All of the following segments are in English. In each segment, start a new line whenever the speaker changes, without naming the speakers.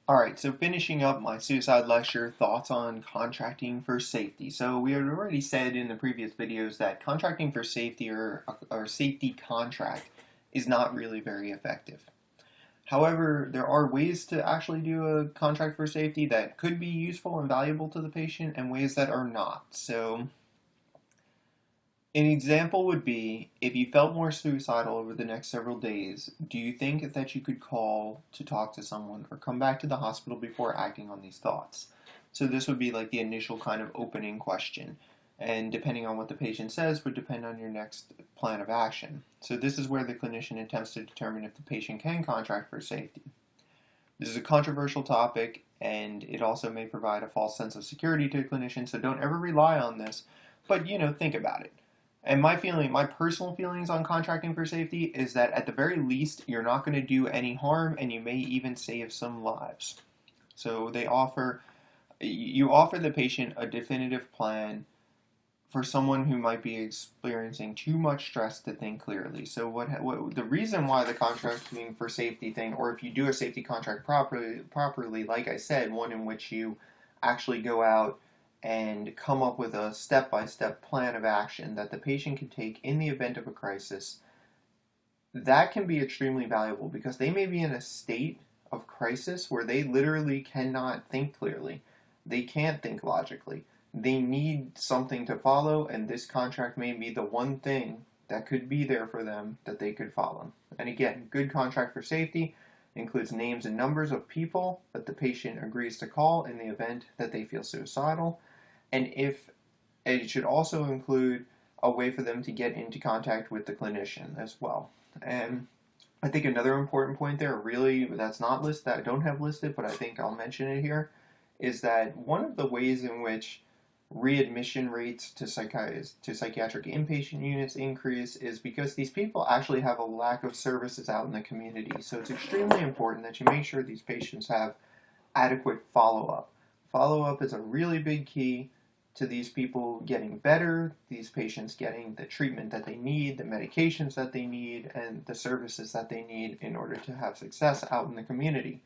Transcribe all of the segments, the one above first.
Alright, so finishing up my suicide lecture, thoughts on contracting for safety. So we had already said in the previous videos that contracting for safety or safety contract is not really very effective. However, there are ways to actually do a contract for safety that could be useful and valuable to the patient and ways that are not. So an example would be if you felt more suicidal over the next several days, do you think that you could call to talk to someone or come back to the hospital before acting on these thoughts? So this would be like the initial kind of opening question. And depending on what the patient says would depend on your next plan of action. So this is where the clinician attempts to determine if the patient can contract for safety. This is a controversial topic and it also may provide a false sense of security to a clinician, so don't ever rely on this, but think about it. And my personal feelings on contracting for safety is that at the very least, you're not going to do any harm and you may even save some lives. So you offer the patient a definitive plan for someone who might be experiencing too much stress to think clearly. So what the reason why the contracting for safety thing, or if you do a safety contract properly, like I said, one in which you actually go out and come up with a step-by-step plan of action that the patient can take in the event of a crisis, that can be extremely valuable because they may be in a state of crisis where they literally cannot think clearly. They can't think logically. They need something to follow, and this contract may be the one thing that could be there for them that they could follow. And again, good contract for safety includes names and numbers of people that the patient agrees to call in the event that they feel suicidal. And it should also include a way for them to get into contact with the clinician as well. And I think another important point there, really, that's not listed, that I don't have listed, but I think I'll mention it here, is that one of the ways in which readmission rates to psychiatric inpatient units increase is because these people actually have a lack of services out in the community. So it's extremely important that you make sure these patients have adequate follow-up. Follow-up is a really big key to these people getting better, these patients getting the treatment that they need, the medications that they need, and the services that they need in order to have success out in the community.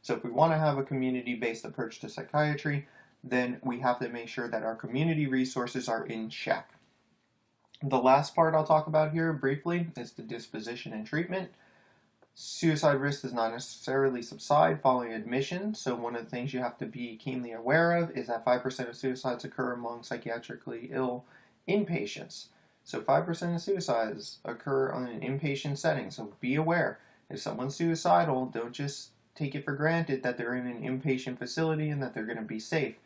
So if we want to have a community-based approach to psychiatry, then we have to make sure that our community resources are in check. The last part I'll talk about here briefly is the disposition and treatment. Suicide risk does not necessarily subside following admission, so one of the things you have to be keenly aware of is that 5% of suicides occur among psychiatrically ill inpatients. So 5% of suicides occur on an inpatient setting, so be aware. If someone's suicidal, don't just take it for granted that they're in an inpatient facility and that they're going to be safe.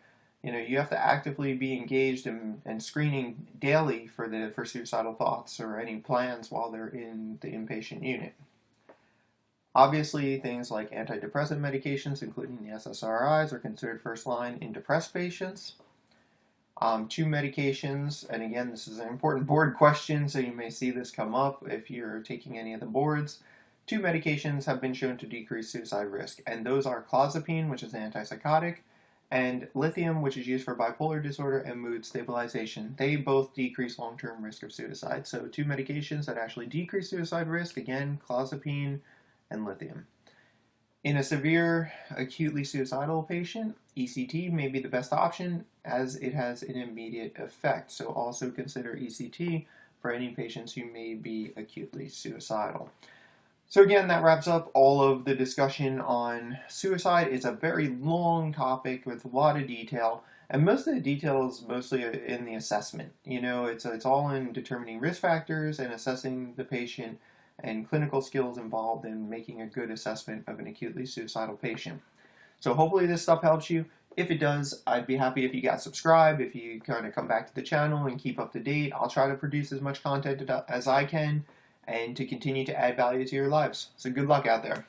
You have to actively be engaged and screening daily for suicidal thoughts or any plans while they're in the inpatient unit. Obviously, things like antidepressant medications, including the SSRIs, are considered first line in depressed patients. Two medications, and again, this is an important board question, so you may see this come up if you're taking any of the boards. Two medications have been shown to decrease suicide risk, and those are clozapine, which is an antipsychotic, and lithium, which is used for bipolar disorder and mood stabilization. They both decrease long-term risk of suicide. So two medications that actually decrease suicide risk, again, clozapine and lithium. In a severe, acutely suicidal patient, ECT may be the best option as it has an immediate effect. So also consider ECT for any patients who may be acutely suicidal. So again, that wraps up all of the discussion on suicide. It's a very long topic with a lot of detail, and most of the detail is mostly in the assessment. It's all in determining risk factors and assessing the patient and clinical skills involved in making a good assessment of an acutely suicidal patient. So hopefully this stuff helps you. If it does, I'd be happy if you got subscribed, if you kind of come back to the channel and keep up to date. I'll try to produce as much content as I can and to continue to add value to your lives. So good luck out there.